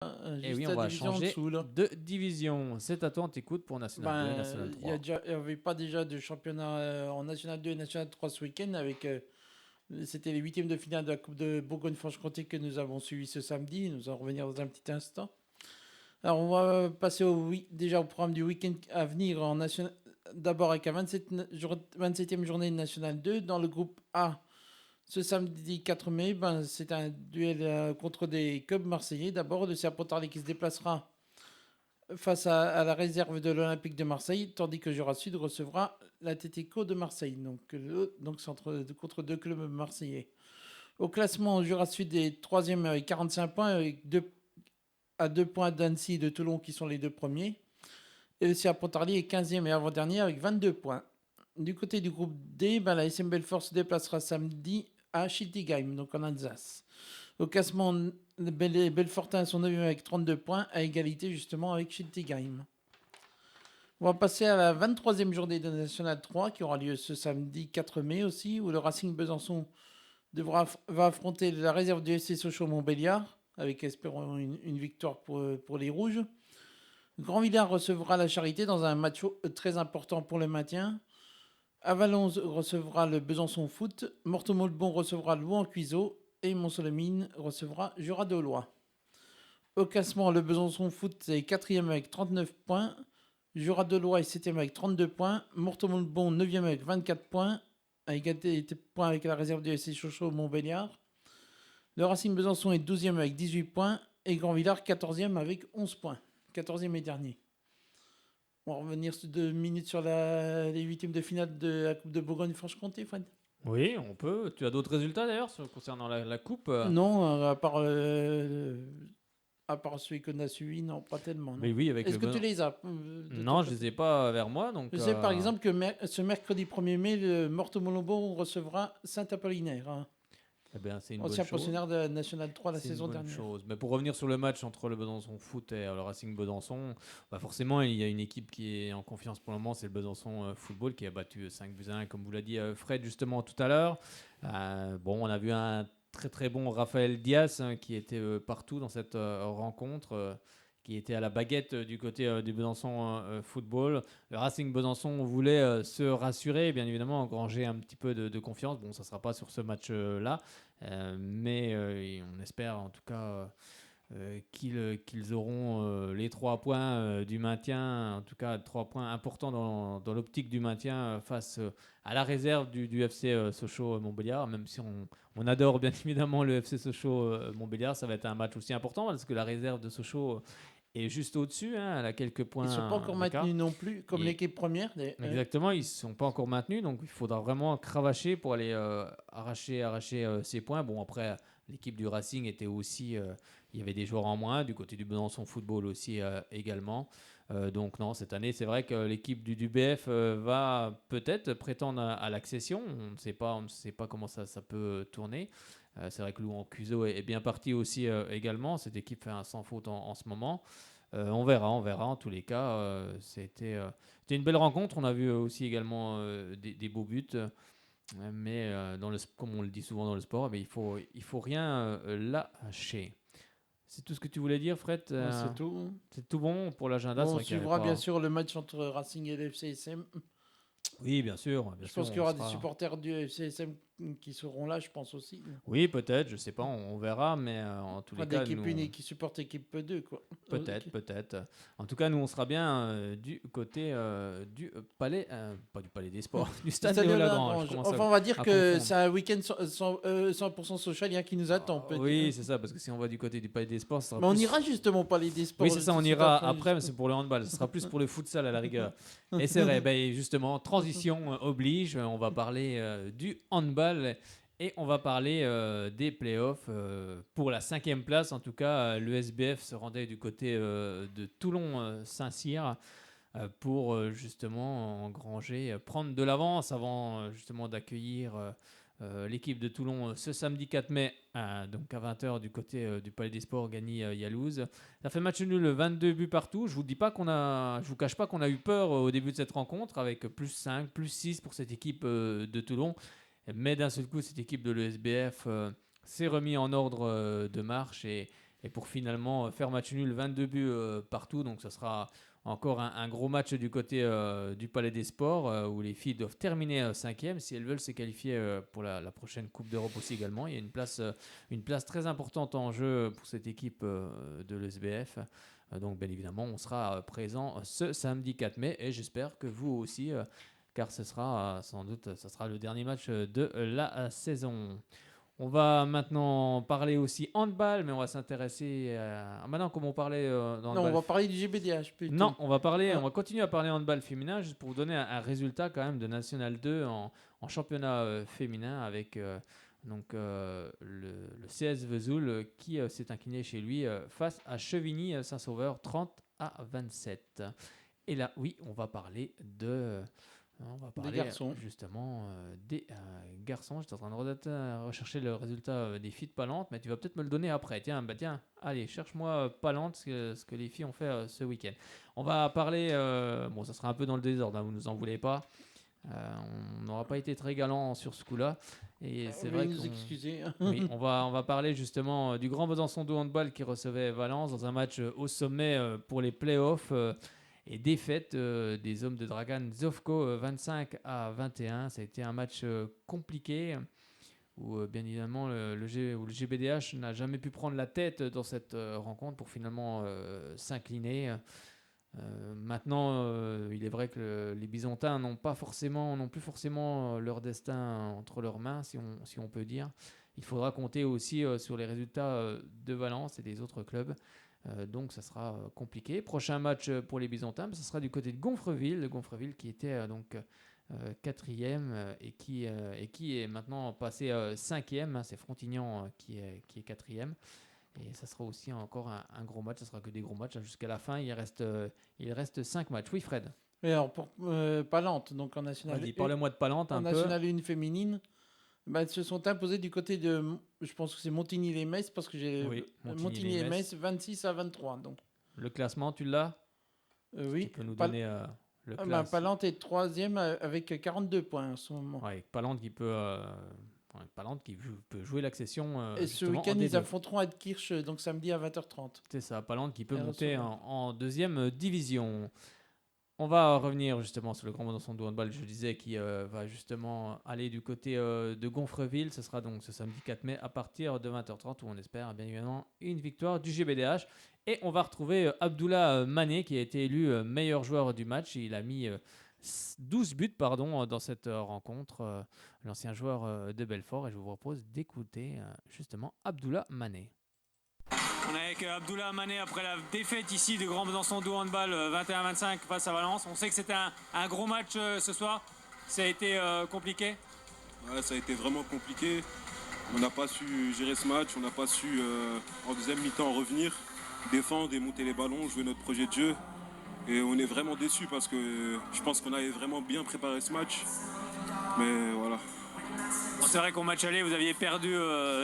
Et juste oui, la on va division en changer dessous, là. de division. C'est à toi, on t'écoute pour National 2 et National Il y a 3. déjà, il y avait pas déjà de championnat en National 2 et National 3 ce week-end avec. C'était les huitièmes de finale de la Coupe de Bourgogne-Franche-Comté que nous avons suivi ce samedi. Nous allons revenir dans un petit instant. Alors, on va passer déjà au programme du week-end à venir en national. D'abord avec la 27e journée de National 2. Dans le groupe A, ce samedi 4 mai, c'est un duel contre des clubs marseillais. D'abord, le CA Pontarlier qui se déplacera face à la réserve de l'Olympique de Marseille, tandis que Jura Sud recevra la TTCO de Marseille. Donc c'est contre deux clubs marseillais. Au classement, Jura Sud est troisième avec 45 points, à 2 points d'Annecy et de Toulon qui sont les deux premiers. Et le CA Pontarlier est 15e et avant-dernier avec 22 points. Du côté du groupe D, la SM Belfort se déplacera samedi à Schiltigheim, donc en Alsace. Au classement, les Belfortins sont 9e avec 32 points, à égalité justement avec Schiltigheim. On va passer à la 23e journée de National 3 qui aura lieu ce samedi 4 mai aussi, où le Racing Besançon va affronter la réserve du FC Sochaux-Montbéliard, avec espérons une victoire pour les Rouges. Grand Villard recevra la Charité dans un match très important pour le maintien. Avalon recevra le Besançon Foot. Morteau-Moldbon recevra Louan-Cuiseaux. Et Mont-Solemine recevra Jura-Dolois. Au classement, le Besançon Foot est 4e avec 39 points. Jura-Dolois est 7e avec 32 points. Morteau-Moldbon 9e avec 24 points. À égalité de points avec la réserve du FC Sochaux-Montbéliard. Le Racing Besançon est 12e avec 18 points. Et Grand Villard 14e avec 11 points. 14e et dernier. On va revenir 2 minutes sur les huitièmes de finale de la Coupe de Bourgogne-Franche-Comté, Fred. Oui, on peut. Tu as d'autres résultats d'ailleurs concernant la coupe Non, à part celui qu'on a suivi, non, pas tellement, non. Mais oui, avec Est-ce le que tu bon. les as de ton Non, je côté? les ai pas vers moi, donc. Je sais par exemple que ce mercredi 1er mai, le Morteau-Montbon recevra Saint-Apollinaire, hein, Eh bien, c'est une bonne ancien chose. pensionnaire de la National 3 la C'est une saison bonne dernière. chose. Mais pour revenir sur le match entre le Besançon Foot et le Racing Besançon, forcément, il y a une équipe qui est en confiance pour le moment, c'est le Besançon Football qui a battu 5 buts à 1, comme vous l'a dit Fred justement tout à l'heure. Bon, on a vu un très très bon Raphaël Diaz qui était partout dans cette rencontre. Qui était à la baguette du côté du Besançon Football. Le Racing Besançon voulait se rassurer, bien évidemment, engranger un petit peu de confiance. Bon, ça ne sera pas sur ce match-là, mais on espère en tout cas qu'ils auront les 3 points du maintien, en tout cas 3 points importants dans l'optique du maintien face à la réserve du FC Sochaux-Montbéliard, même si on adore bien évidemment le FC Sochaux-Montbéliard, ça va être un match aussi important parce que la réserve de Sochaux est juste au-dessus, hein, elle a quelques Ils ne sont pas points encore d'écart. maintenus non plus, comme Et l'équipe première. exactement, ils ne sont pas encore maintenus, donc il faudra vraiment cravacher pour aller arracher ces points. Bon, après, l'équipe du Racing était aussi, il y avait des joueurs en moins, du côté du Besançon Football aussi également. Donc non, cette année, c'est vrai que l'équipe du BF va peut-être prétendre à l'accession. On ne sait pas comment ça peut tourner. C'est vrai que Louan Cuiseaux est bien parti aussi également. Cette équipe fait un sans faute en ce moment. On verra. En tous les cas, c'était une belle rencontre. On a vu aussi également des beaux buts. Mais comme on le dit souvent dans le sport, il faut rien lâcher. C'est tout ce que tu voulais dire, Fred. Ouais, c'est tout. C'est tout bon pour l'agenda. Bon, C'est on vrai qu'il n'y avait suivra bien pas. sûr le match entre Racing et le FCSM. Oui, bien sûr, Je pense qu'il y on aura des sera. supporters du FCSM qui seront là, je pense aussi. Oui, peut-être, je sais pas, on verra, mais en tous Enfin, les cas, nous, d'équipe 1 et qui supporte équipe 2, quoi. Ok. peut-être. En tout cas, nous, on sera bien du côté du palais, pas du palais des sports, du Du stade stade Léo Léo Lagrange. Je Lagrange. commence Enfin, on va dire à que confondre. c'est un week-end 100% socialien qui nous attend, on peut dire. Oui, c'est ça, parce que si on va du côté du palais des sports, ce sera Mais on plus. ira justement au Palais des Oui, Sports c'est ça, tout on de suite ira après. après, mais c'est pour le handball. Ce sera plus pour le futsal à la rigueur. Et c'est vrai, ben, justement, transition oblige. On va parler du handball et on va parler des playoffs. Pour la 5e place, en tout cas, le SBF se rendait du côté de Toulon-Saint-Cyr pour justement engranger, prendre de l'avance avant justement d'accueillir l'équipe de Toulon ce samedi 4 mai, donc à 20h du côté du Palais des Sports, Gagny-Yalouz. Ça fait match nul, 22 buts partout. Je vous cache pas qu'on a eu peur au début de cette rencontre avec plus 5, plus 6 pour cette équipe de Toulon. Mais d'un seul coup, cette équipe de l'ESBF s'est remis en ordre de marche et pour finalement faire match nul 22 buts partout. Donc ça sera encore un gros match du côté du Palais des Sports où les filles doivent terminer 5e si elles veulent se qualifier pour la prochaine Coupe d'Europe aussi également. Il y a une place très importante en jeu pour cette équipe de l'ESBF. Donc bien évidemment, on sera présent ce samedi 4 mai et j'espère que vous aussi, car ce sera sans doute ça sera le dernier match de la saison. On va maintenant parler aussi handball, mais on va s'intéresser à... Maintenant, comme on parlait Non, on handball... va parler du GBDH plutôt. Non, on va Ah. continuer à parler handball féminin, juste pour vous donner un résultat quand même de National 2 en championnat féminin avec le CS Vesoul qui s'est incliné chez lui face à Chevigny Saint-Sauveur 30-27. Et là, oui, on va parler Des garçons. justement des garçons. J'étais en train de rechercher le résultat des filles de Palante, mais tu vas peut-être me le donner après. Tiens, allez, cherche-moi Palante, ce que les filles ont fait ce week-end. On va parler, bon, ça sera un peu dans le désordre, hein, vous ne nous en voulez pas. On n'aura pas été très galant sur ce coup-là. Et c'est vrai nous excuser. Oui, on va parler justement du Grand Besançon de handball qui recevait Valence dans un match au sommet pour les playoffs. Et défaite des hommes de Dragan Zovko 25-21. Ça a été un match compliqué où bien évidemment le GBDH n'a jamais pu prendre la tête dans cette rencontre pour finalement s'incliner. Maintenant, il est vrai que les Byzantins n'ont plus forcément leur destin entre leurs mains, si on peut dire. Il faudra compter aussi sur les résultats de Valence et des autres clubs. Donc ça sera compliqué. Prochain match pour les Byzantins, ce sera du côté de Gonfreville. Gonfreville qui était donc quatrième et qui est maintenant passé cinquième. Hein, c'est Frontignan qui est quatrième. Et ça sera aussi encore un gros match. Ça sera que des gros matchs. Jusqu'à la fin, il reste 5 matchs. Oui, Fred. Et alors, pour Palante, donc en National 1. Parle-moi de Palante un peu. En National 1 féminine, elles se sont imposées du côté de, je pense que c'est Montigny-les-Messes, parce que j'ai Montigny-les-Messes 26-23. Donc. Le classement, tu l'as oui. Tu peux nous donner le classement. Palante est troisième avec 42 points en ce moment. Oui, Palante qui peut... Palante qui peut jouer l'accession. Et ce week-end, ils affronteront Adkirch, donc samedi à 20h30. C'est ça, Palante qui peut monter en deuxième division. On va revenir justement sur le Grand Besançon de handball, je disais, qui va justement aller du côté de Gonfreville. Ce sera donc ce samedi 4 mai à partir de 20h30 où on espère bien évidemment une victoire du GBDH. Et on va retrouver Abdullah Mané qui a été élu meilleur joueur du match. Il a mis 12 buts dans cette rencontre, l'ancien joueur de Belfort. Et je vous propose d'écouter justement Abdullah Mané. On est avec Abdullah Mané après la défaite ici du Grand Besançon de handball 21-25 face à Valence. On sait que c'était un gros match ce soir. Ça a été compliqué. Ouais, ça a été vraiment compliqué. On n'a pas su gérer ce match. On n'a pas su en deuxième mi-temps revenir, défendre et monter les ballons, jouer notre projet de jeu. Et on est vraiment déçus parce que je pense qu'on avait vraiment bien préparé ce match. Mais voilà. Bon, c'est vrai qu'au match aller, vous aviez perdu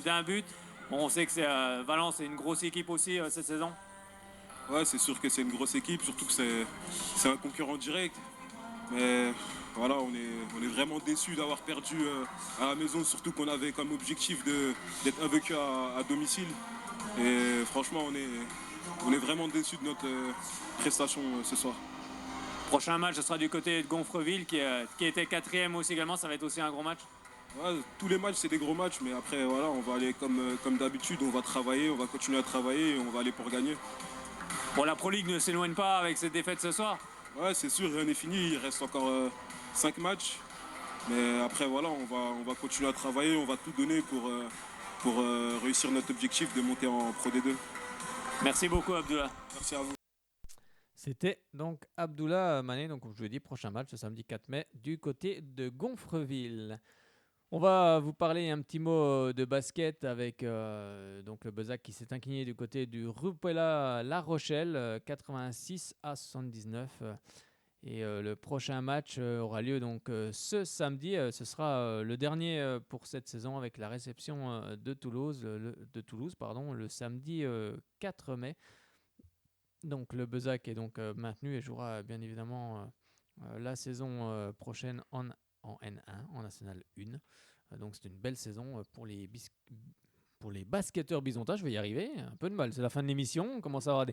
d'un but. Bon, on sait que Valence est une grosse équipe aussi cette saison. Ouais, c'est sûr que c'est une grosse équipe, surtout que c'est un concurrent direct. Mais voilà, on est vraiment déçus d'avoir perdu à la maison, surtout qu'on avait comme objectif d'être invaincu à domicile. Et franchement, on est vraiment déçus de notre prestation ce soir. Prochain match, ce sera du côté de Gonfreville, qui était quatrième aussi également. Ça va être aussi un gros match. Ouais, tous les matchs, c'est des gros matchs, mais après, voilà, on va aller comme d'habitude, on va travailler, on va continuer à travailler et on va aller pour gagner. Bon, la Pro League ne s'éloigne pas avec cette défaite ce soir. Ouais, c'est sûr, rien n'est fini, il reste encore 5 matchs. Mais après, voilà, on va continuer à travailler, on va tout donner pour réussir notre objectif de monter en Pro D2. Merci beaucoup, Abdullah. Merci à vous. C'était donc Abdullah Mané, donc comme je vous l'ai dit, prochain match ce samedi 4 mai du côté de Gonfreville. On va vous parler un petit mot de basket avec donc le Bezac qui s'est incliné du côté du Rupella La Rochelle 86-79. Et le prochain match aura lieu donc ce samedi. Ce sera le dernier pour cette saison avec la réception de Toulouse, le samedi 4 mai. Donc le Bezac est donc maintenu et jouera bien évidemment la saison prochaine en N1, en National 1. Donc c'est une belle saison pour les pour les basketteurs bisontas. Je vais y arriver. Un peu de mal. C'est la fin de l'émission. On commence à avoir